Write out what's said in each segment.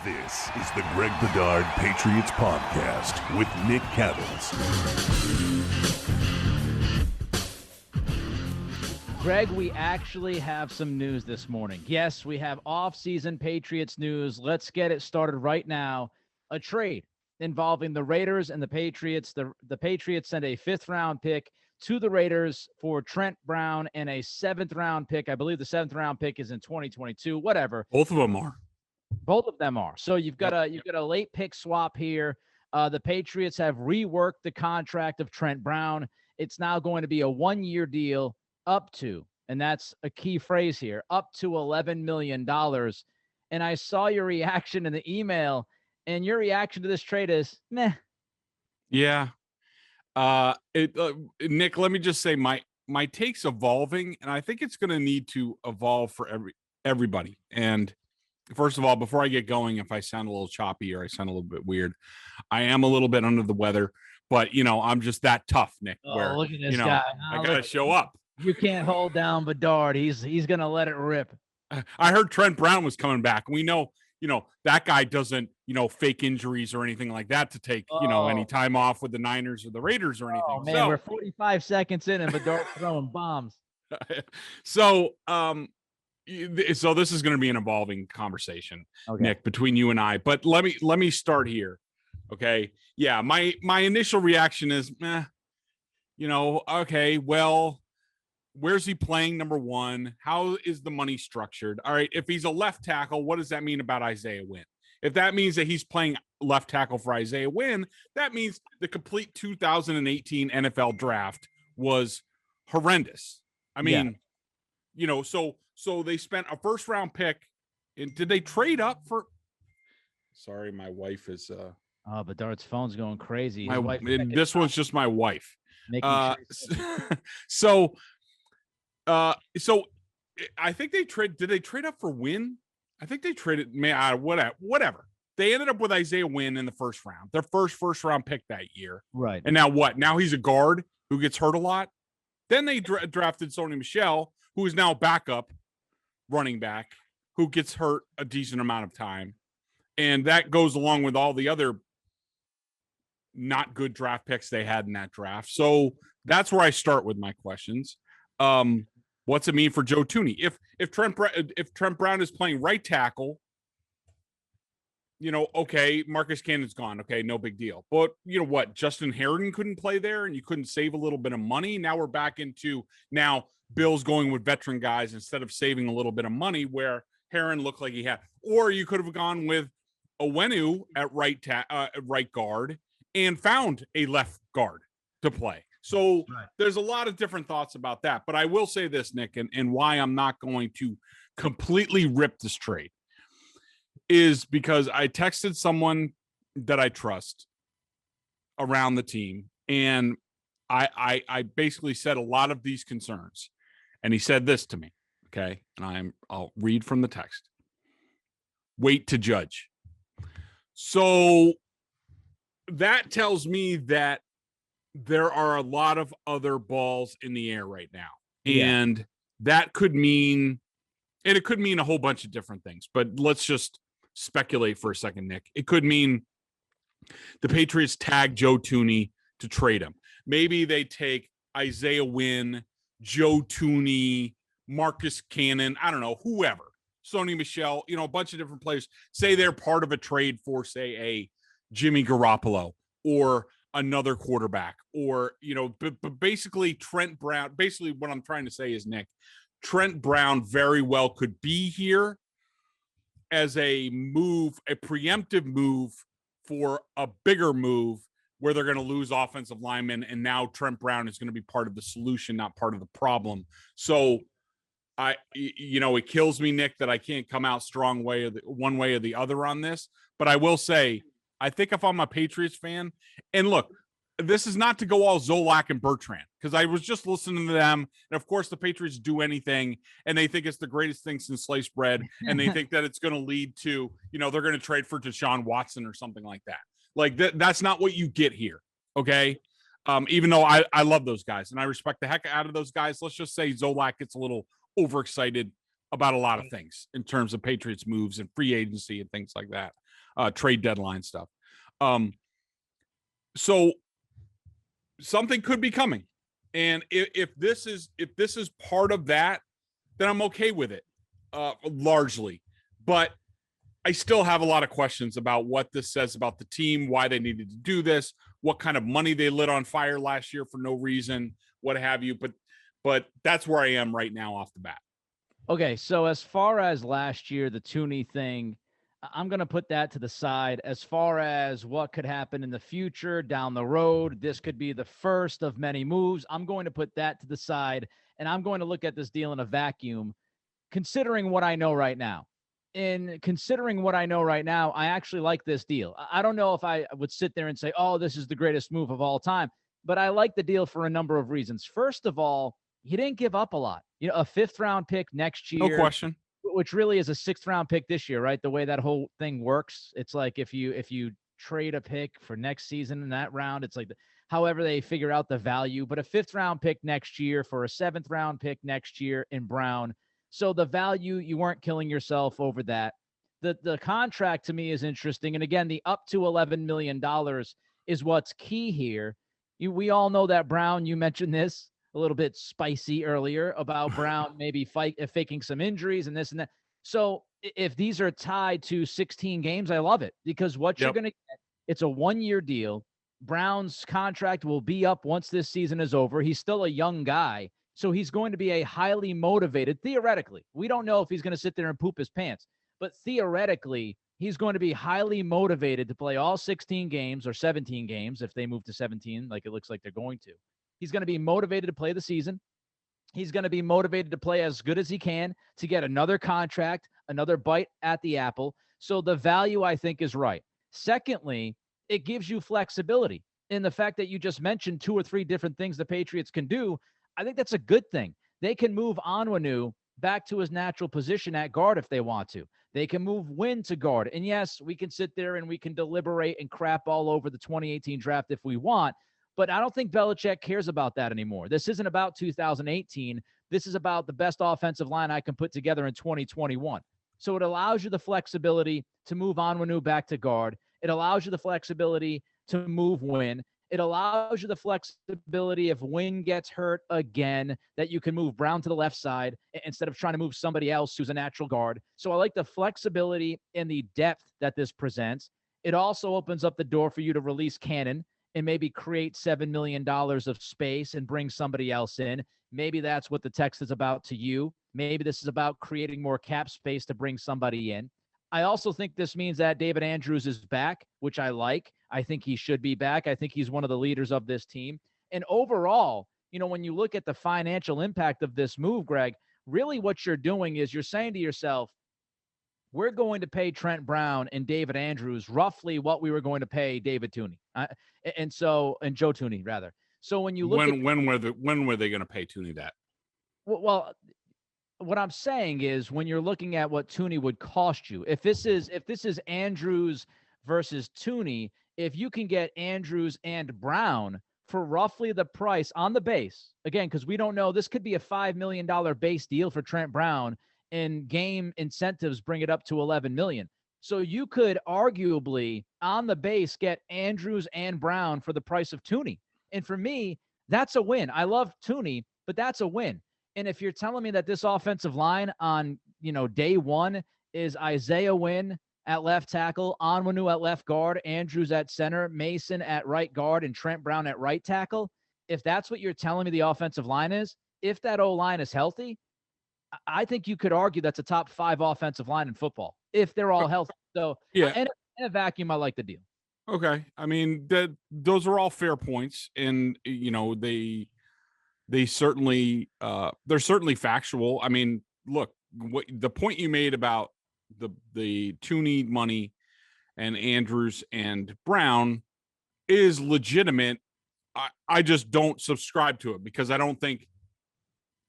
This is the Greg Bedard Patriots Podcast with Nick Cavins. Greg, we actually have some news this morning. Yes, we have off-season Patriots news. Let's get it started right now. A trade involving the Raiders and the Patriots. The Patriots sent a fifth-round pick to the Raiders for Trent Brown and a seventh-round pick. I believe the seventh-round pick is in 2022. Whatever. Both of them are. Both of them are. So you've got a late pick swap here. The Patriots have reworked the contract of Trent Brown. It's now going to be a one-year deal up to, and that's a key phrase here, up to $11 million. And I saw your reaction in the email, and your reaction to this trade is, meh. Yeah. Nick, let me just say my take's evolving, and I think it's going to need to evolve for everybody. And first of all, before I get going, if I sound a little choppy or I sound a little bit weird, I am a little bit under the weather, but I'm just that tough, Nick, where, look at this guy. I got to show up. You can't hold down Bedard. He's going to let it rip. I heard Trent Brown was coming back. We know, that guy doesn't, fake injuries or anything like that to take, any time off with the Niners or the Raiders or anything. Oh, man, we're 45 seconds in and Bedard throwing bombs. So this is going to be an evolving conversation, okay, Nick, between you and I. But let me start here, okay? Yeah, my initial reaction is, okay, well, where's he playing? Number one, how is the money structured? All right, if he's a left tackle, what does that mean about Isaiah Wynn? If that means that he's playing left tackle for Isaiah Wynn, that means the complete 2018 NFL draft was horrendous. I mean, so they spent a first round pick. And did they trade up for? Sorry, my wife is. Bedard's phone's going crazy. This one's just my wife. So I think they trade. Did they trade up for Wynn? I think they traded. Whatever. They ended up with Isaiah Wynn in the first round. Their first round pick that year. Right. And now what? Now he's a guard who gets hurt a lot. Then they drafted Sony Michel, who is now backup running back, who gets hurt a decent amount of time. And that goes along with all the other not good draft picks they had in that draft. So that's where I start with my questions. What's it mean for Joe Thuney? If Trent Brown is playing right tackle, okay, Marcus Cannon's gone. Okay, no big deal. But you know what? Justin Herron couldn't play there, and you couldn't save a little bit of money. Now we're back into Bill's going with veteran guys instead of saving a little bit of money where Herron looked like he had. Or you could have gone with Owenu at right guard and found a left guard to play. So There's a lot of different thoughts about that. But I will say this, Nick, and why I'm not going to completely rip this trade is because I texted someone that I trust around the team, and I basically said a lot of these concerns. And he said this to me, okay? And I'll read from the text. Wait to judge. So that tells me that there are a lot of other balls in the air right now. Yeah. And that could mean, and it could mean a whole bunch of different things, but let's just speculate for a second, Nick. It could mean the Patriots tag Joe Thuney to trade him. Maybe they take Isaiah Wynn, Joe Thuney, Marcus Cannon, I don't know, whoever, Sony Michel, a bunch of different players, say they're part of a trade for, say, a Jimmy Garoppolo or another quarterback, or, but basically Trent Brown, basically what I'm trying to say is, Nick, Trent Brown very well could be here as a preemptive move for a bigger move where they're going to lose offensive linemen, and now Trent Brown is going to be part of the solution, not part of the problem. So it kills me, Nick, that I can't come out strong one way or the other on this, but I will say, I think if I'm a Patriots fan, and look, this is not to go all Zolak and Bertrand, because I was just listening to them, and of course the Patriots do anything, and they think it's the greatest thing since sliced bread, and they think that it's going to lead to, they're going to trade for Deshaun Watson or something like that. Like that's not what you get here, okay? Even though I love those guys, and I respect the heck out of those guys. Let's just say Zolak gets a little overexcited about a lot of things in terms of Patriots moves and free agency and things like that, trade deadline stuff. So something could be coming. And if this is part of that, then I'm okay with it, largely. But I still have a lot of questions about what this says about the team, why they needed to do this, what kind of money they lit on fire last year for no reason, what have you. But that's where I am right now off the bat. Okay, so as far as last year, the Tooney thing, I'm going to put that to the side. As far as what could happen in the future, down the road, this could be the first of many moves. I'm going to put that to the side, and I'm going to look at this deal in a vacuum, considering what I know right now. In considering what I know right now, I actually like this deal. I don't know if I would sit there and say, oh, this is the greatest move of all time, but I like the deal for a number of reasons. First of all, he didn't give up a lot. A 5th-round pick next year. No question. Which really is a 6th-round pick this year, right? The way that whole thing works. It's like if you trade a pick for next season in that round, it's like however they figure out the value. But a 5th-round pick next year for a 7th-round pick next year in Brown. So the value, you weren't killing yourself over that. The contract to me is interesting. And again, the up to $11 million is what's key here. We all know that Brown, you mentioned this a little bit spicy earlier about Brown maybe faking some injuries and this and that. So if these are tied to 16 games, I love it because what you're going to get, it's a 1-year deal. Brown's contract will be up once this season is over. He's still a young guy. So he's going to be a highly motivated, theoretically. We don't know if he's going to sit there and poop his pants, but theoretically, he's going to be highly motivated to play all 16 games or 17 games if they move to 17, like it looks like they're going to. He's going to be motivated to play the season. He's going to be motivated to play as good as he can to get another contract, another bite at the apple. So the value, I think, is right. Secondly, it gives you flexibility in the fact that you just mentioned 2 or 3 different things the Patriots can do. I think that's a good thing. They can move Onwenu back to his natural position at guard if they want to. They can move Wynn to guard. And yes, we can sit there and we can deliberate and crap all over the 2018 draft if we want, but I don't think Belichick cares about that anymore. This isn't about 2018. This is about the best offensive line I can put together in 2021. So it allows you the flexibility to move Onwenu back to guard. It allows you the flexibility to move Wynn. It allows you the flexibility if Wynn gets hurt again, that you can move Brown to the left side instead of trying to move somebody else who's a natural guard. So I like the flexibility and the depth that this presents. It also opens up the door for you to release Cannon and maybe create $7 million of space and bring somebody else in. Maybe that's what the text is about to you. Maybe this is about creating more cap space to bring somebody in. I also think this means that David Andrews is back, which I like. I think he should be back. I think he's one of the leaders of this team. And overall, when you look at the financial impact of this move, Greg, really what you're doing is you're saying to yourself, we're going to pay Trent Brown and David Andrews roughly what we were going to pay David Tooney. And Joe Tooney, rather. So when you look when were they going to pay Tooney that? Well, what I'm saying is when you're looking at what Tooney would cost you, if this is Andrews versus Tooney, if you can get Andrews and Brown for roughly the price on the base, again, because we don't know, this could be a $5 million base deal for Trent Brown and game incentives bring it up to $11 million. So you could arguably on the base get Andrews and Brown for the price of Tooney. And for me, that's a win. I love Tooney, but that's a win. And if you're telling me that this offensive line on, day one is Isaiah Wynn at left tackle, Onwenu at left guard, Andrews at center, Mason at right guard, and Trent Brown at right tackle, if that's what you're telling me the offensive line is, if that O-line is healthy, I think you could argue that's a top 5 offensive line in football if they're all healthy. So yeah, in a vacuum, I like the deal. Okay. I mean, those are all fair points. And, they certainly they're certainly factual. I mean, look, what the point you made about the Tooney money and Andrews and Brown is legitimate. I just don't subscribe to it because I don't think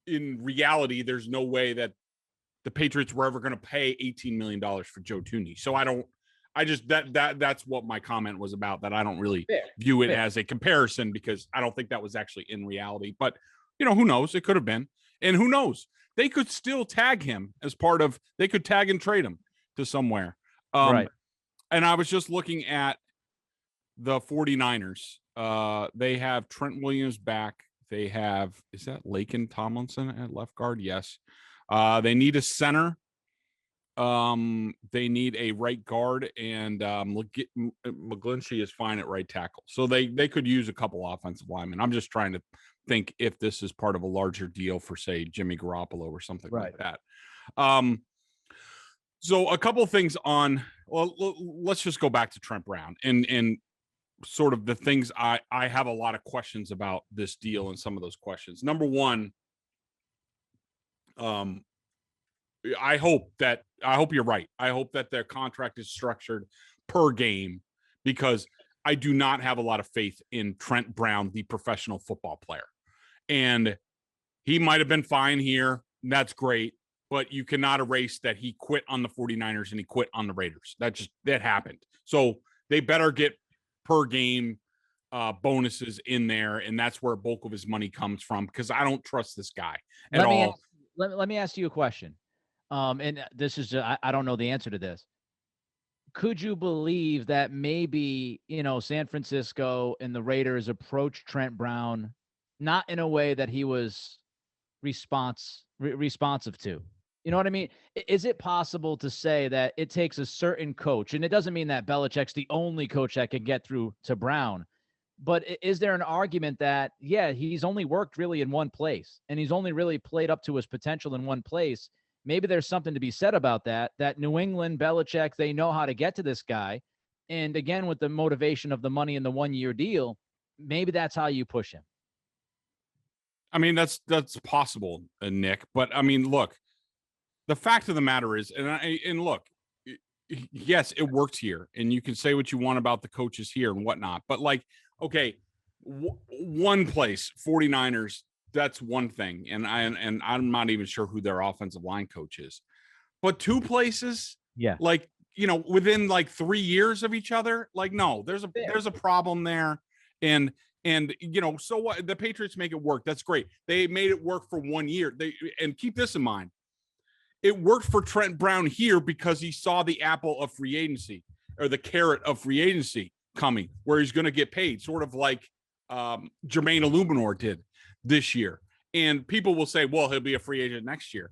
in reality there's no way that the Patriots were ever going to pay $18 million for Joe Tooney. So that's what my comment was about, that I don't really view it as a comparison because I don't think that was actually in reality. But, who knows? It could have been. And who knows? they could still tag him as part of, they could tag and trade him to somewhere. Right. And I was just looking at the 49ers. They have Trent Williams back. They have, is that Laken Tomlinson at left guard? Yes. They need a center. They need a right guard, and McGlinchey is fine at right tackle. So they could use a couple offensive linemen. I'm just trying to think if this is part of a larger deal for, say, Jimmy Garoppolo or something like that. So a couple of things on, well, let's just go back to Trent Brown and sort of the things I have a lot of questions about this deal, and some of those questions. Number one, I hope you're right. I hope that their contract is structured per game, because I do not have a lot of faith in Trent Brown, the professional football player. And he might have been fine here. That's great. But you cannot erase that he quit on the 49ers and he quit on the Raiders. That happened. So they better get per game bonuses in there. And that's where a bulk of his money comes from, because I don't trust this guy at all. Let me ask you a question. And this is, I don't know the answer to this. Could you believe that maybe, San Francisco and the Raiders approached Trent Brown not in a way that he was responsive to? You know what I mean? Is it possible to say that it takes a certain coach, and it doesn't mean that Belichick's the only coach that can get through to Brown, but is there an argument that, yeah, he's only worked really in one place, and he's only really played up to his potential in one place? Maybe there's something to be said about that New England, Belichick, they know how to get to this guy. And again, with the motivation of the money in the 1-year deal, maybe that's how you push him. I mean, that's possible, Nick. But I mean, look, the fact of the matter is, and look, yes, it worked here, and you can say what you want about the coaches here and whatnot. But like, okay, one place, 49ers, that's one thing. And I'm not even sure who their offensive line coach is. But two places, yeah, like, within like 3 years of each other, like, no, there's a problem there. And so what? The Patriots make it work. That's great. They made it work for 1 year. And keep this in mind. It worked for Trent Brown here because he saw the apple of free agency, or the carrot of free agency coming, where he's going to get paid, sort of like Jermaine Illuminor did this year. And people will say, well, he'll be a free agent next year.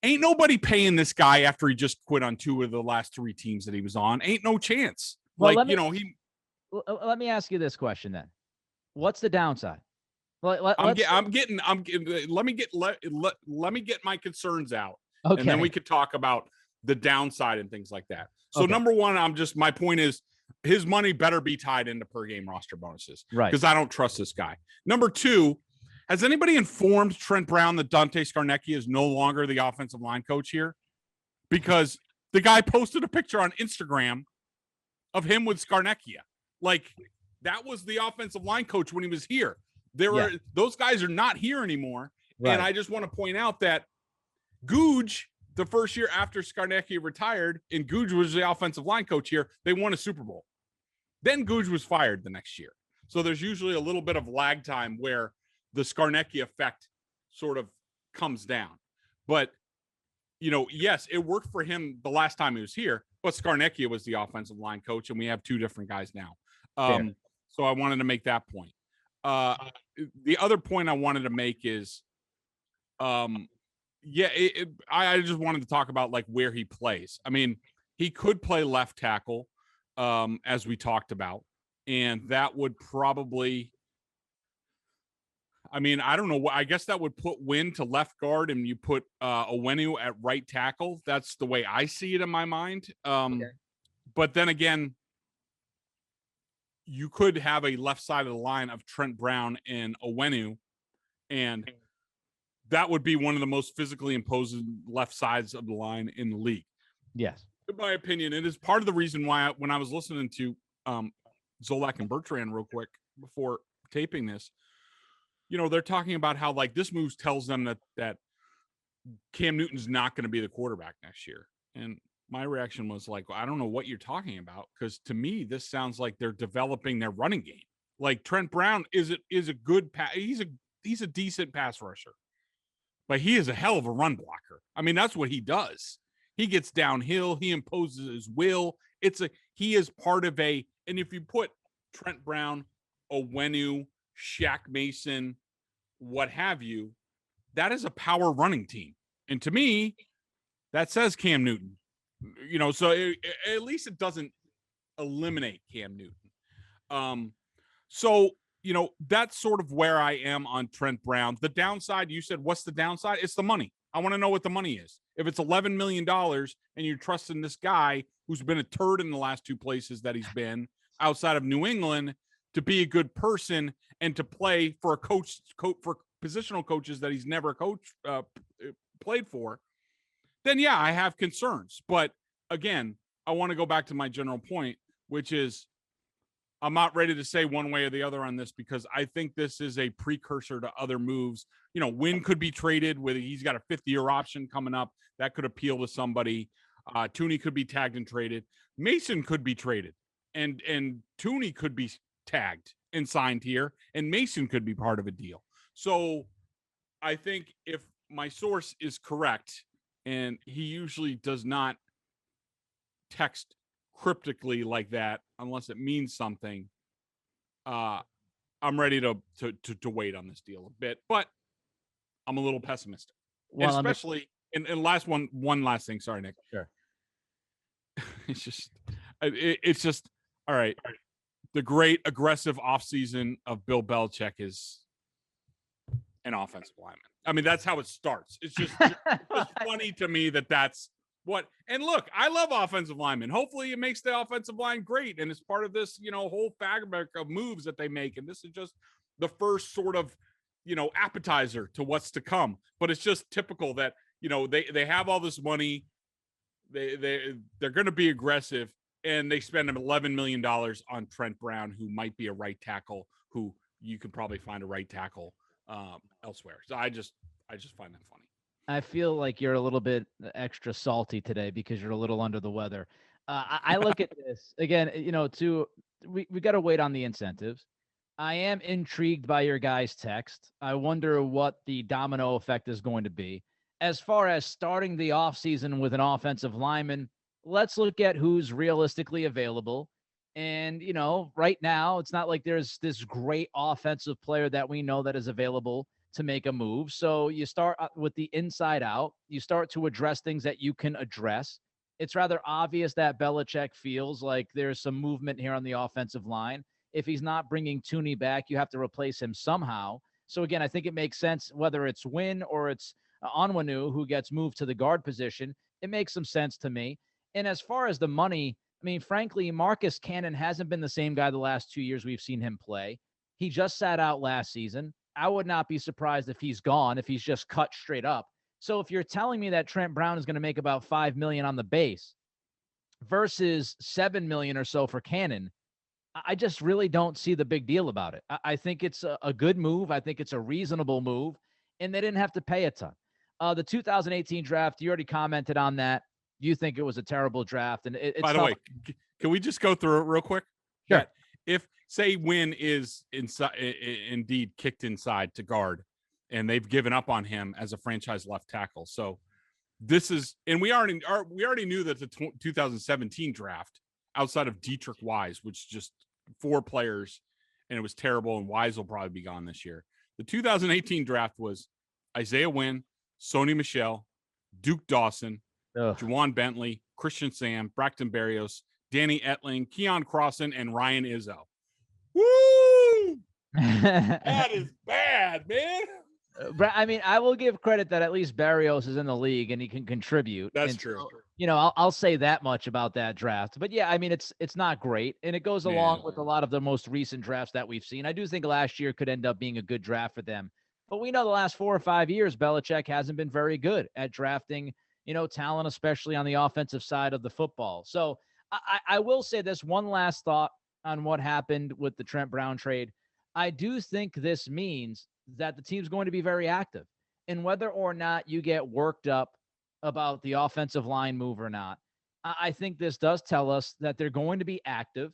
Ain't nobody paying this guy after he just quit on 2 of the last 3 teams that he was on. Ain't no chance. Well, let me ask you this question then. What's the downside? Let me get my concerns out. Okay. And then we could talk about the downside and things like that. So Number one, my point is, his money better be tied into per game roster bonuses. Right. Because I don't trust this guy. Number two, has anybody informed Trent Brown that Dante Scarnecchia is no longer the offensive line coach here? Because the guy posted a picture on Instagram of him with Scarnecchia. Like, that was the offensive line coach when he was here. Those guys are not here anymore. Right. And I just want to point out that Googe, the first year after Scarnecchia retired, and Googe was the offensive line coach here, they won a Super Bowl. Then Googe was fired the next year. So there's usually a little bit of lag time where the Scarnecchia effect sort of comes down. But, yes, it worked for him the last time he was here, but Scarnecchia was the offensive line coach, and we have 2 different guys now. So I wanted to make that point. The other point I wanted to make is, I just wanted to talk about like where he plays. I mean, he could play left tackle, as we talked about, and that would probably, I mean, I don't know. I guess that would put Wynn to left guard, and you put Owenu at right tackle. That's the way I see it in my mind. But then again, you could have a left side of the line of Trent Brown and Owenu, and that would be one of the most physically imposing left sides of the line in the league. Yes. In my opinion, it is part of the reason why when I was listening to Zolak and Bertrand real quick before taping this, they're talking about how like this move tells them that Cam Newton's not going to be the quarterback next year. And my reaction was like, I don't know what you're talking about, because to me, this sounds like they're developing their running game. Like Trent Brown is a good he's a decent pass rusher, but he is a hell of a run blocker. I mean, that's what he does. He gets downhill. He imposes his will. He is part of and if you put Trent Brown, Owenu, Shaq Mason, what have you, that is a power running team. And to me, that says Cam Newton. So at least it doesn't eliminate Cam Newton. That's sort of where I am on Trent Brown. The downside, you said, what's the downside? It's the money. I want to know what the money is. If it's $11 million and you're trusting this guy who's been a turd in the last two places that he's been outside of New England to be a good person and to play for a coach for positional coaches that he's never played for, then yeah, I have concerns. But again, I want to go back to my general point, which is I'm not ready to say one way or the other on this because I think this is a precursor to other moves. Wynn could be traded he's got a 50-year option coming up that could appeal to somebody. Tooney could be tagged and traded. Mason could be traded and Tooney could be tagged and signed here and Mason could be part of a deal. So I think if my source is correct, and he usually does not text cryptically like that unless it means something, I'm ready to wait on this deal a bit, but I'm a little pessimistic. Well, especially and last one last thing. Sorry, Nick. Sure. It's just all right. The great aggressive offseason of Bill Belichick is an offensive lineman. I mean, that's how it starts. It's just funny to me that's what. And look, I love offensive linemen. Hopefully it makes the offensive line great. And it's part of this, whole fabric of moves that they make. And this is just the first sort of, appetizer to what's to come. But it's just typical that, they have all this money. They're going to be aggressive. And they spend $11 million on Trent Brown, who might be a right tackle, who you could probably find a right tackle elsewhere. So I just find that funny. I feel like you're a little bit extra salty today because you're a little under the weather. I look at this again, we got to wait on the incentives. I am intrigued by your guys' text. I wonder what the domino effect is going to be. As far as starting the offseason with an offensive lineman, let's look at who's realistically available. And, right now, it's not like there's this great offensive player that we know that is available to make a move. So you start with the inside out. You start to address things that you can address. It's rather obvious that Belichick feels like there's some movement here on the offensive line. If he's not bringing Tooney back, you have to replace him somehow. So, again, I think it makes sense whether it's Wynn or it's Onwenu who gets moved to the guard position. It makes some sense to me. And as far as the money, I mean, frankly, Marcus Cannon hasn't been the same guy the last 2 years we've seen him play. He just sat out last season. I would not be surprised if he's gone, if he's just cut straight up. So if you're telling me that Trent Brown is going to make about $5 million on the base versus $7 million or so for Cannon, I just really don't see the big deal about it. I think it's a good move. I think it's a reasonable move, and they didn't have to pay a ton. The 2018 draft, you already commented on that. You think it was a terrible draft. And it's by the way, can we just go through it real quick? Sure. Yeah. If say Wynn is indeed kicked inside to guard, and they've given up on him as a franchise left tackle, so this is, and we already knew that the 2017 draft, outside of Dietrich Wise, which just 4 players, and it was terrible, and Wise will probably be gone this year. The 2018 draft was Isaiah Wynn, Sony Michel, Duke Dawson, Juwan Bentley, Christian Sam, Braxton Berrios, Danny Etling, Keon Crossan, and Ryan Izzo. Woo! That is bad, man. I mean, I will give credit that at least Berrios is in the league and he can contribute. That's true. I'll say that much about that draft. But yeah, I mean, it's not great, and it goes along with a lot of the most recent drafts that we've seen. I do think last year could end up being a good draft for them. But we know the last 4 or 5 years, Belichick hasn't been very good at drafting, talent, especially on the offensive side of the football. So I will say this one last thought on what happened with the Trent Brown trade. I do think this means that the team's going to be very active. And whether or not you get worked up about the offensive line move or not, I think this does tell us that they're going to be active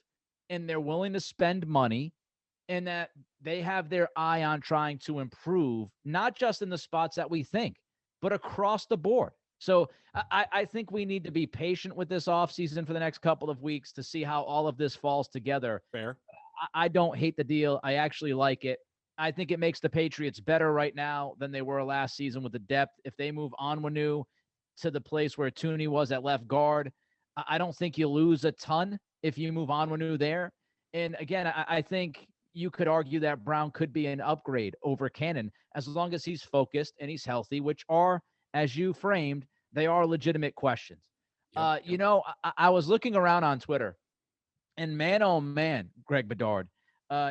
and they're willing to spend money, and that they have their eye on trying to improve, not just in the spots that we think. but across the board. So I think we need to be patient with this offseason for the next couple of weeks to see how all of this falls together. Fair. I don't hate the deal. I actually like it. I think it makes the Patriots better right now than they were last season with the depth. If they move Onwenu to the place where Tooney was at left guard, I don't think you lose a ton if you move Onwenu there. And again, I think you could argue that Brown could be an upgrade over Cannon as long as he's focused and he's healthy, which are, as you framed, they are legitimate questions. Yep. You know, I was looking around on Twitter, and man, oh man, Greg Bedard,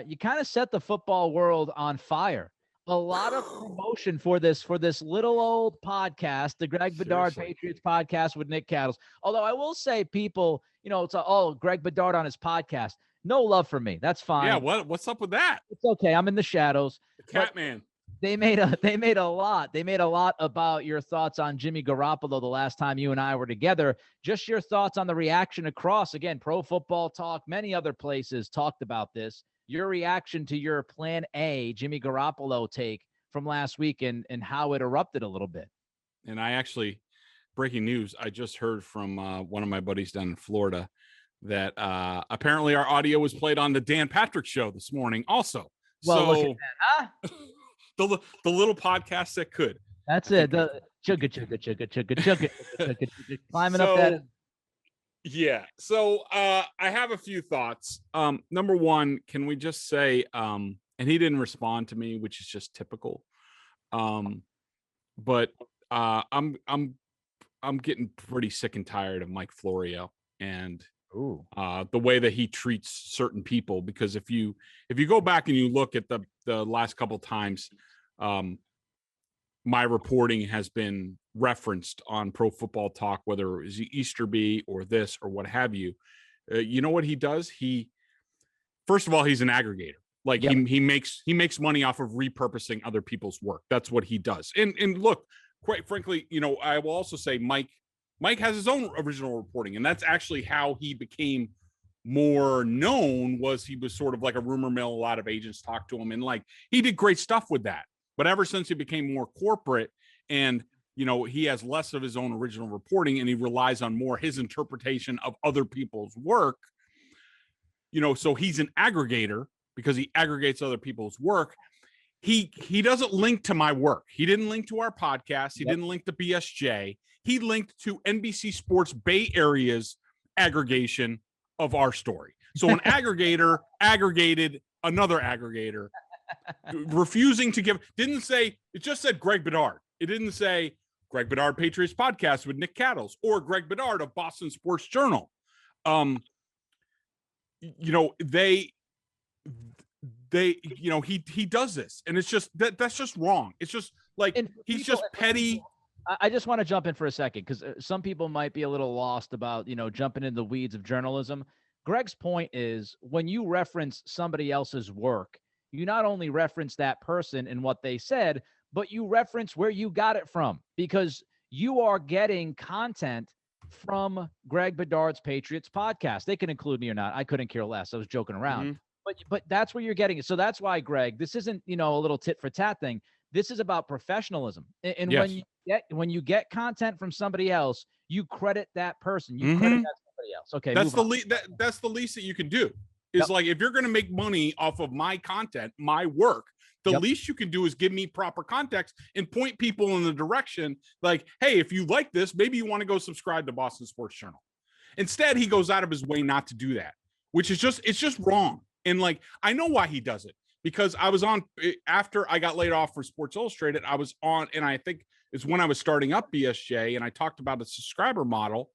you kind of set the football world on fire. A lot of promotion for this little old podcast, the Greg Bedard Patriots Podcast with Nick Cattles. Although I will say, people, you know, it's Greg Bedard on his podcast. No love for me. That's fine. Yeah, what's up with that? It's okay. I'm in the shadows. The Catman. They made a lot about your thoughts on Jimmy Garoppolo the last time you and I were together. Just your thoughts on the reaction across, again, Pro Football Talk, many other places talked about this. Your reaction to your plan A, Jimmy Garoppolo take from last week and how it erupted a little bit. And I actually, breaking news, I just heard from one of my buddies down in Florida that apparently our audio was played on the Dan Patrick Show this morning also. Well, look at that, huh? the little podcast that could. That's it. The chugga, climbing up that. Yeah. So I have a few thoughts. Number one, can we just say, and he didn't respond to me, which is just typical. But I'm getting pretty sick and tired of Mike Florio and the way that he treats certain people, because if you go back and you look at the last couple times my reporting has been referenced on Pro Football Talk, whether it was Easterby or this or what have you, you know what he does? First of all, he's an aggregator. Like he makes money off of repurposing other people's work. That's what he does. And look, quite frankly, you know, I will also say Mike has his own original reporting, and that's actually how he became more known. Was he was sort of like a rumor mill. A lot of agents talked to him, and like he did great stuff with that. But ever since he became more corporate, and you know, he has less of his own original reporting, and he relies on more his interpretation of other people's work. You know, so he's an aggregator because he aggregates other people's work. He doesn't link to my work. He didn't link to our podcast. He didn't link to BSJ. He linked to NBC Sports Bay Area's aggregation of our story. So an aggregator aggregated another aggregator, refusing to give, didn't say, it just said Greg Bedard. It didn't say Greg Bedard Patriots Podcast with Nick Cattles or Greg Bedard of Boston Sports Journal. You know, they you know, he does this, and it's just that's just wrong. It's just like he's just petty. I just want to jump in for a second, because some people might be a little lost about, you know, jumping in the weeds of journalism. Greg's point is, when you reference somebody else's work, you not only reference that person and what they said, but you reference where you got it from, because you are getting content from Greg Bedard's Patriots Podcast. They can include me or not. I couldn't care less. I was joking around. Mm-hmm. But that's where you're getting it. So that's why, Greg, this isn't, you know, a little tit for tat thing. This is about professionalism. And yes. when you get content from somebody else, you credit that person. You credit that somebody else. Okay, that's the least that you can do. Is like, if you're going to make money off of my content, my work, the least you can do is give me proper context and point people in the direction like, hey, if you like this, maybe you want to go subscribe to Boston Sports Journal. Instead, he goes out of his way not to do that, which is it's just wrong. And like, I know why he does it, because I was on, after I got laid off for Sports Illustrated, I was on, and I think it's when I was starting up BSJ, and I talked about a subscriber model.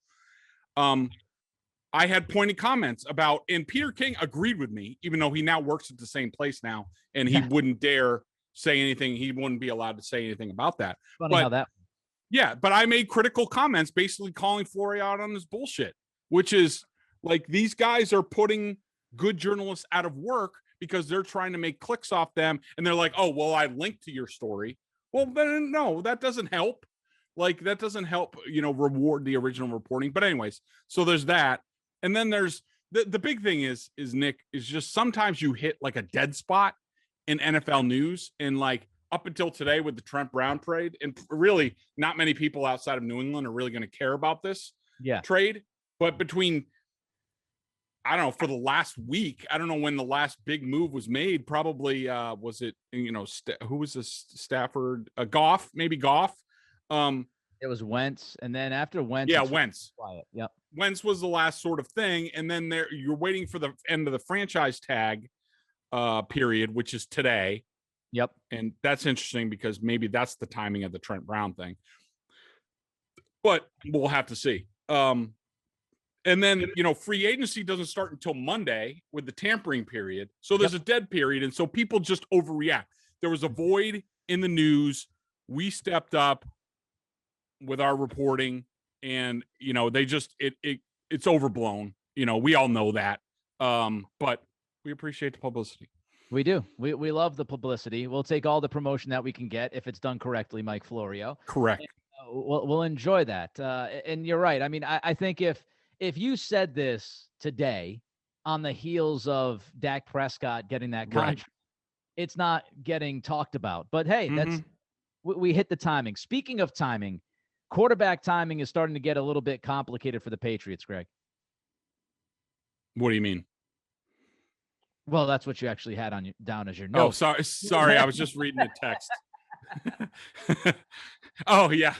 I had pointed comments about, and Peter King agreed with me, even though he now works at the same place now, and he wouldn't dare say anything. He wouldn't be allowed to say anything about that. Funny how that. Yeah, but I made critical comments, basically calling Florio out on this bullshit, which is like, these guys are putting good journalists out of work because they're trying to make clicks off them, and they're like, oh, well, I linked to your story. Well, then no, that doesn't help. Like, that doesn't help, you know, reward the original reporting. But anyways, so there's that. And then there's the big thing is Nick, is just sometimes you hit like a dead spot in NFL news, and like up until today with the Trent Brown trade, and really not many people outside of New England are really going to care about this trade. But between, I don't know, for the last week, I don't know when the last big move was made. Probably was it, who was this Stafford? Goff, maybe Goff. It was Wentz, and then after Wentz, Wentz. Quiet. Yep. Wentz was the last sort of thing, and then you're waiting for the end of the franchise tag period, which is today. Yep. And that's interesting because maybe that's the timing of the Trent Brown thing. But we'll have to see. And then, free agency doesn't start until Monday with the tampering period. So there's a dead period. And so people just overreact. There was a void in the news. We stepped up with our reporting, and, they just, it's overblown. We all know that. But we appreciate the publicity. We do. We love the publicity. We'll take all the promotion that we can get if it's done correctly, Mike Florio. Correct. And, we'll enjoy that. And you're right. I mean, I think if you said this today on the heels of Dak Prescott getting that contract, it's not getting talked about. But hey, we hit the timing. Speaking of timing, quarterback timing is starting to get a little bit complicated for the Patriots, Greg. What do you mean? Well, that's what you actually had down as your note. Oh, sorry. I was just reading the text. Oh, yeah.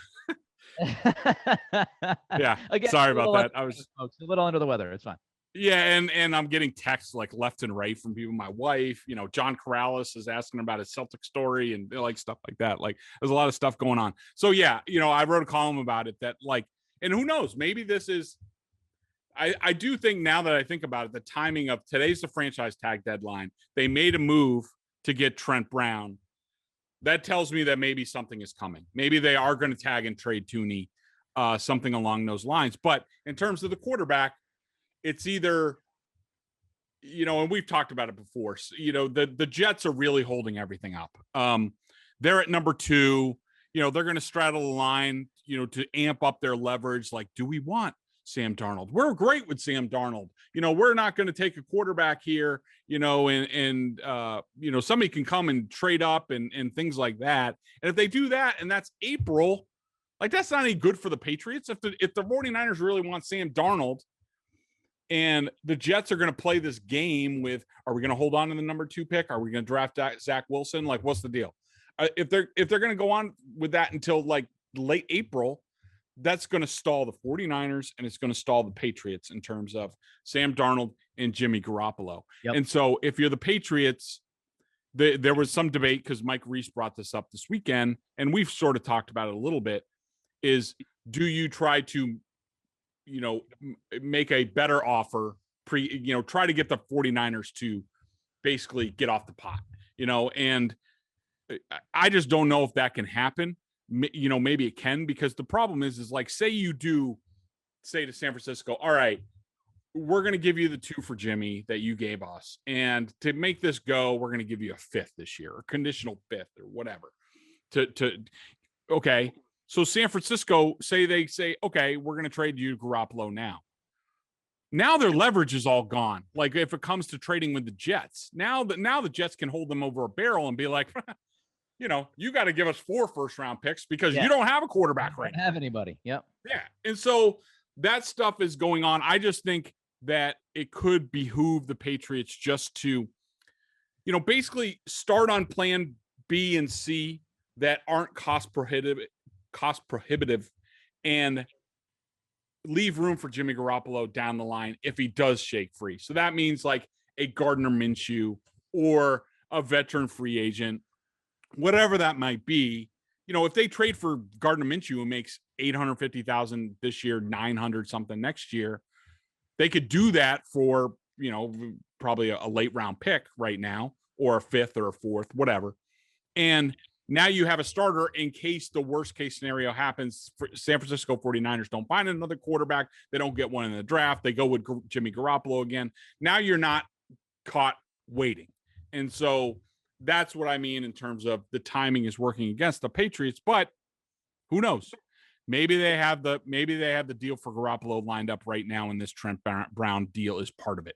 Yeah. Again, sorry about that. I was a little under the weather. It's fine. Yeah, and I'm getting texts like left and right from people. My wife, John Corrales is asking about his Celtic story and like stuff like that. Like there's a lot of stuff going on. So yeah, I wrote a column about it that and who knows, maybe this is. I do think now that I think about it, the timing of today's the franchise tag deadline. They made a move to get Trent Brown. That tells me that maybe something is coming. Maybe they are going to tag and trade Tooney, something along those lines. But in terms of the quarterback, it's either, and we've talked about it before. So, the Jets are really holding everything up. They're at number 2. They're going to straddle the line, to amp up their leverage. Like, do we want Sam Darnold? We're great with Sam Darnold. We're not going to take a quarterback here, and somebody can come and trade up and things like that. And if they do that, and that's April, that's not any good for the Patriots. If the 49ers really want Sam Darnold and the Jets are going to play this game with, are we going to hold on to the number 2 pick? Are we going to draft Zach Wilson? What's the deal? If they're going to go on with that until late April, that's going to stall the 49ers and it's going to stall the Patriots in terms of Sam Darnold and Jimmy Garoppolo. Yep. And so if you're the Patriots, there was some debate because Mike Reese brought this up this weekend, and we've sort of talked about it a little bit, is do you try to, make a better offer try to get the 49ers to basically get off the pot, and I just don't know if that can happen. Maybe it can, because the problem is say you do say to San Francisco, all right, we're going to give you the 2 for Jimmy that you gave us. And to make this go, we're going to give you a 5th this year, or conditional 5th or whatever okay. So San Francisco they say, okay, we're going to trade you Garoppolo now. Now their leverage is all gone. If it comes to trading with the Jets, now the Jets can hold them over a barrel and be like, you got to give us 4 first-round picks because you don't have a quarterback right now. Don't have anybody. Yep. Yeah. And so that stuff is going on. I just think that it could behoove the Patriots just to, basically start on plan B and C that aren't cost prohibitive and leave room for Jimmy Garoppolo down the line if he does shake free. So that means a Gardner Minshew or a veteran free agent, whatever that might be. If they trade for Gardner Minshew, who makes $850,000 this year, $900 something next year, they could do that for, probably a late round pick right now, or a 5th or a 4th, whatever. And now you have a starter in case the worst case scenario happens. For San Francisco 49ers don't find another quarterback. They don't get one in the draft. They go with Jimmy Garoppolo again. Now you're not caught waiting. And so that's what I mean in terms of the timing is working against the Patriots, but who knows? Maybe they have the deal for Garoppolo lined up right now, and this Trent Brown deal is part of it.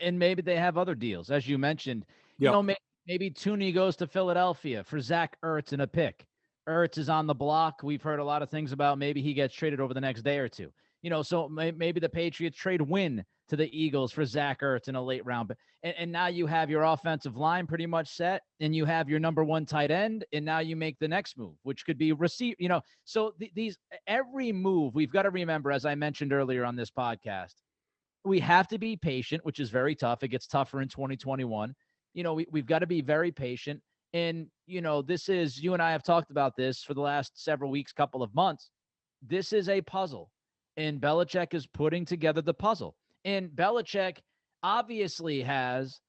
And maybe they have other deals, as you mentioned. Yep. Maybe Tooney goes to Philadelphia for Zach Ertz in a pick. Ertz is on the block. We've heard a lot of things about maybe he gets traded over the next day or two. So maybe the Patriots trade Wynn to the Eagles for Zach Ertz in a late round. And now you have your offensive line pretty much set, and you have your number one tight end, and now you make the next move, which could be receive. So every move, we've got to remember, as I mentioned earlier on this podcast, we have to be patient, which is very tough. It gets tougher in 2021. We've got to be very patient. And, this is, you and I have talked about this for the last several weeks, couple of months. This is a puzzle, and Belichick is putting together the puzzle. And Belichick obviously has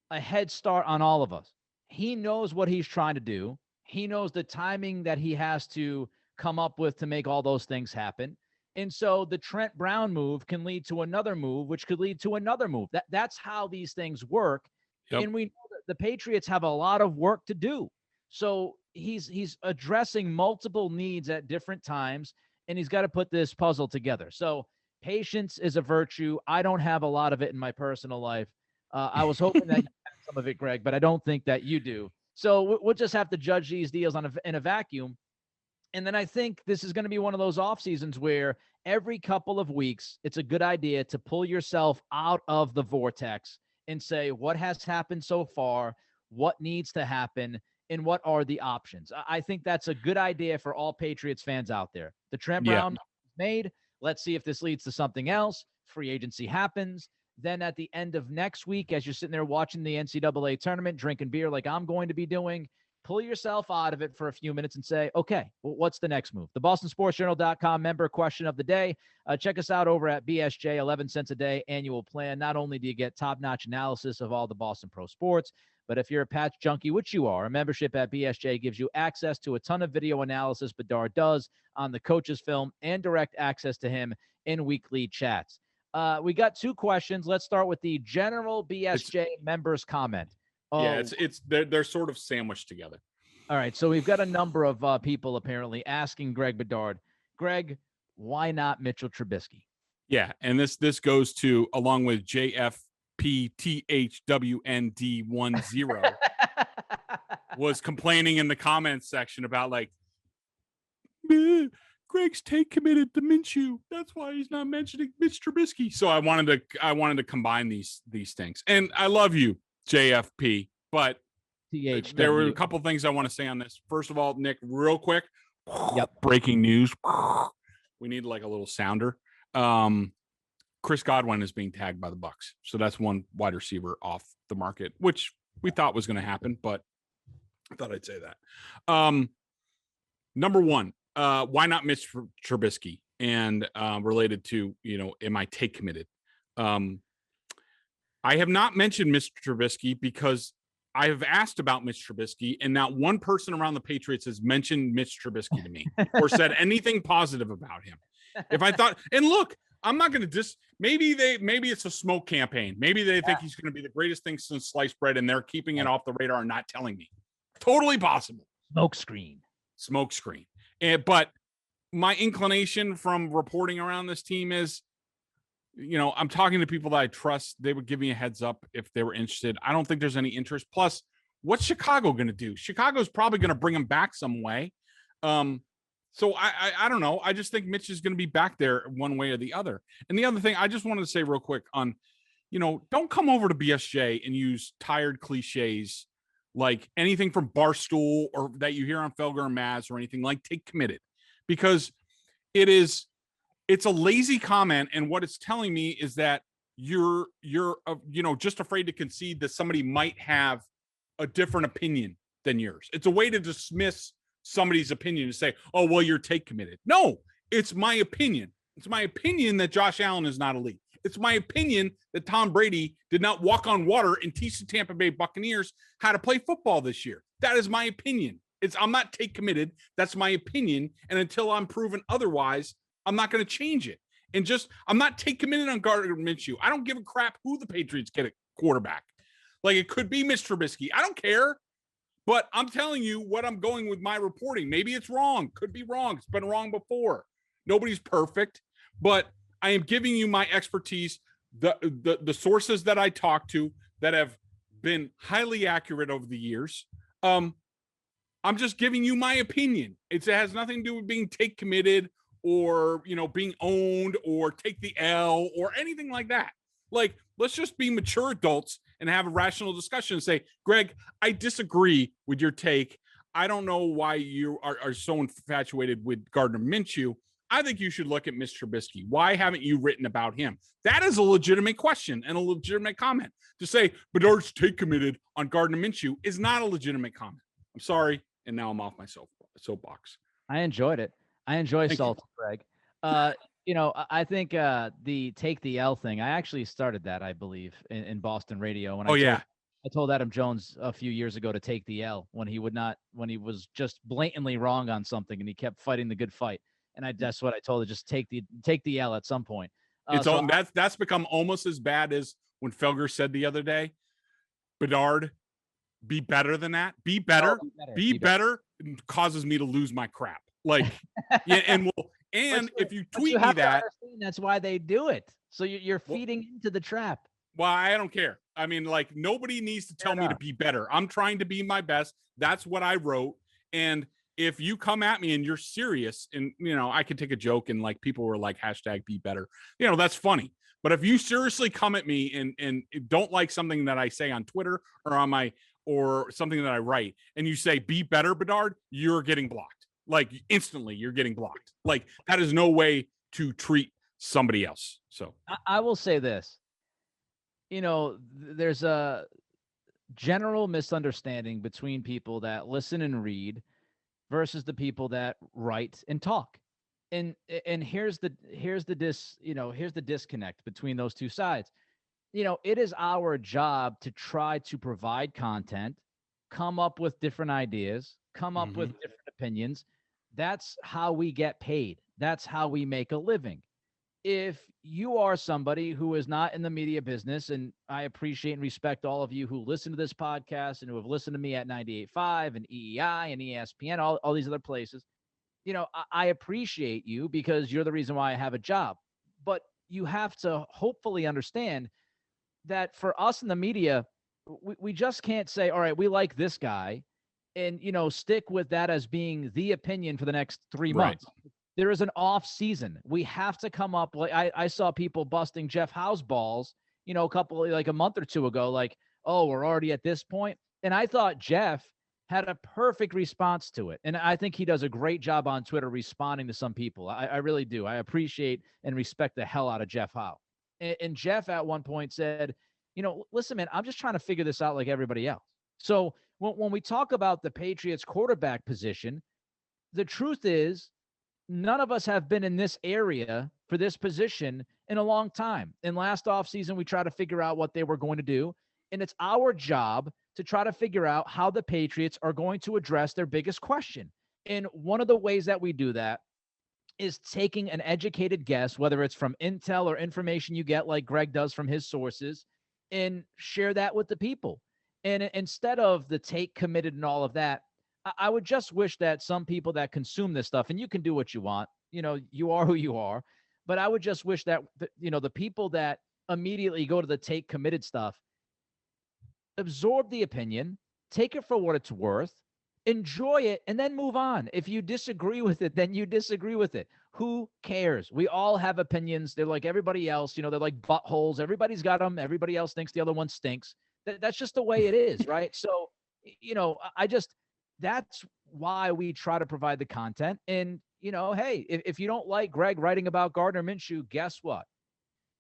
a head start on all of us. He knows what he's trying to do. He knows the timing that he has to come up with to make all those things happen. And so the Trent Brown move can lead to another move, which could lead to another move. That's how these things work. Yep. And we know that the Patriots have a lot of work to do. So he's addressing multiple needs at different times, and he's got to put this puzzle together. So patience is a virtue. I don't have a lot of it in my personal life. I was hoping that you had some of it, Greg, but I don't think that you do. So we'll just have to judge these deals in a vacuum. And then I think this is going to be one of those off seasons where every couple of weeks, it's a good idea to pull yourself out of the vortex and say, what has happened so far? What needs to happen? And what are the options? I think that's a good idea for all Patriots fans out there. The Trent Brown made. Let's see if this leads to something else. Free agency happens. Then at the end of next week, as you're sitting there watching the NCAA tournament, drinking beer like I'm going to be doing, pull yourself out of it for a few minutes and say, okay, well, what's the next move? The BostonSportsJournal.com member question of the day. Check us out over at BSJ, 11 cents a day annual plan. Not only do you get top-notch analysis of all the Boston pro sports, but if you're a Pats junkie, which you are, a membership at BSJ gives you access to a ton of video analysis Bedard does on the coach's film and direct access to him in weekly chats. We got two questions. Let's start with the general BSJ members comment. Yeah, they're sort of sandwiched together. All right, so we've got a number of people apparently asking Greg Bedard, Greg, why not Mitchell Trubisky? Yeah, and this goes to, along with JFPTHWND10 was complaining in the comments section about like, Greg's take committed to Minshew. That's why he's not mentioning Mitch Trubisky. So I wanted to combine these things. And I love you, JFP, but there were a couple things I want to say on this. First of all, Nick, real quick. Yep. Breaking news. We need like a little sounder. Chris Godwin is being tagged by the Bucs. So that's one wide receiver off the market, which we thought was going to happen, but I thought I'd say that. Number one, why not Mitch Trubisky? And related to, am I take committed? I have not mentioned Mitch Trubisky because I have asked about Mitch Trubisky, and not one person around the Patriots has mentioned Mitch Trubisky to me or said anything positive about him. If I thought, and look, I'm not going to maybe it's a smoke campaign. Maybe they think he's going to be the greatest thing since sliced bread, and they're keeping it off the radar and not telling me. Totally possible. Smoke screen. But my inclination from reporting around this team is, I'm talking to people that I trust. They would give me a heads up if they were interested. I don't think there's any interest. Plus, what's Chicago going to do? Chicago's probably going to bring him back some way. So I don't know. I just think Mitch is going to be back there one way or the other. And the other thing I just wanted to say real quick on, don't come over to BSJ and use tired cliches like anything from Barstool or that you hear on Felger and Maz or anything like take committed, because it's a lazy comment. And what it's telling me is that you're just afraid to concede that somebody might have a different opinion than yours. It's a way to dismiss somebody's opinion to say, oh, well, you're take committed. No, it's my opinion. It's my opinion that Josh Allen is not elite. It's my opinion that Tom Brady did not walk on water and teach the Tampa Bay Buccaneers how to play football this year. That is my opinion. I'm not take committed. That's my opinion. And until I'm proven otherwise, I'm not going to change it. And I'm not take committed on Gardner Minshew. I don't give a crap who the Patriots get at quarterback. Like, it could be Mitch Trubisky. I don't care. But I'm telling you what I'm going with my reporting. Maybe it's wrong. Could be wrong. It's been wrong before. Nobody's perfect. But I am giving you my expertise, the sources that I talk to that have been highly accurate over the years. I'm just giving you my opinion. It has nothing to do with being take committed or, being owned or take the L or anything like that. Like, let's just be mature adults and have a rational discussion and say, Greg, I disagree with your take. I don't know why you are so infatuated with Gardner Minshew. I think you should look at Mr. Trubisky. Why haven't you written about him? That is a legitimate question and a legitimate comment. To say Bedard's take committed on Gardner Minshew is not a legitimate comment. I'm sorry. And now I'm off my soapbox. I enjoyed it. I enjoy Salty Greg. I think the take the L thing, I actually started that, I believe, in Boston radio. When I told Adam Jones a few years ago to take the L when he was just blatantly wrong on something and he kept fighting the good fight. And that's what I told him, just take the L at some point. That's become almost as bad as when Felger said the other day, Bedard, be better than that. Be better. Be better causes me to lose my crap. Like, yeah, and if you tweet me that, that's why they do it. So you're feeding into the trap. Well, I don't care. I mean, like, nobody needs to tell me to be better. I'm trying to be my best. That's what I wrote. And if you come at me and you're serious and, I could take a joke and like people were like hashtag be better, that's funny. But if you seriously come at me and don't like something that I say on Twitter or something that I write and you say, be better, Bedard, you're getting blocked. Like instantly you're getting blocked. Like that is no way to treat somebody else. So I will say this, there's a general misunderstanding between people that listen and read versus the people that write and talk. And here's the disconnect between those two sides. It is our job to try to provide content, come up with different ideas, come up with different opinions. That's how we get paid. That's how we make a living. If you are somebody who is not in the media business, and I appreciate and respect all of you who listen to this podcast and who have listened to me at 98.5 and EEI and ESPN, all these other places, I appreciate you because you're the reason why I have a job. But you have to hopefully understand that for us in the media, we just can't say, all right, we like this guy and, stick with that as being the opinion for the next 3 months. There is an off season. We have to come up. Like I saw people busting Jeff Howe's balls, a month or two ago, like, oh, we're already at this point. And I thought Jeff had a perfect response to it. And I think he does a great job on Twitter responding to some people. I really do. I appreciate and respect the hell out of Jeff Howe. And Jeff at one point said, listen, man, I'm just trying to figure this out like everybody else. So when we talk about the Patriots quarterback position, the truth is none of us have been in this area for this position in a long time. And last offseason, we tried to figure out what they were going to do. And it's our job to try to figure out how the Patriots are going to address their biggest question. And one of the ways that we do that is taking an educated guess, whether it's from intel or information you get like Greg does from his sources, and share that with the people. And instead of the take committed and all of that, I would just wish that some people that consume this stuff, and you can do what you want, you are who you are, but I would just wish that, the people that immediately go to the take committed stuff, absorb the opinion, take it for what it's worth, enjoy it, and then move on. If you disagree with it, then you disagree with it. Who cares? We all have opinions. They're like everybody else, they're like buttholes. Everybody's got them. Everybody else thinks the other one stinks. That's just the way it is, right? So, that's why we try to provide the content. And, hey, if you don't like Greg writing about Gardner Minshew, guess what?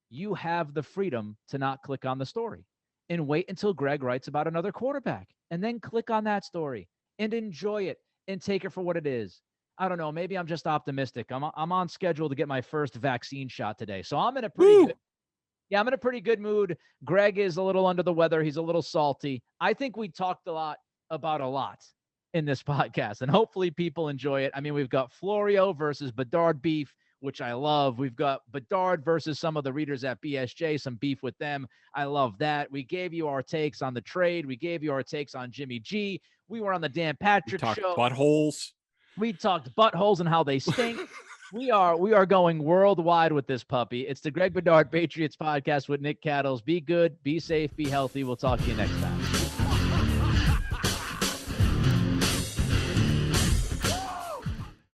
You have the freedom to not click on the story and wait until Greg writes about another quarterback and then click on that story and enjoy it and take it for what it is. I don't know. Maybe I'm just optimistic. I'm on schedule to get my first vaccine shot today. So I'm in a pretty good mood. Greg is a little under the weather. He's a little salty. I think we talked a lot about a lot in this podcast, and hopefully people enjoy it. I mean, we've got Florio versus Bedard beef, which I love. We've got Bedard versus some of the readers at BSJ, some beef with them. I love that. We gave you our takes on the trade. We gave you our takes on Jimmy G. We were on the Dan Patrick show. Buttholes. We talked buttholes and how they stink. We are going worldwide with this puppy. It's the Greg Bedard Patriots Podcast with Nick Cattles. Be good, be safe, be healthy. We'll talk to you next time.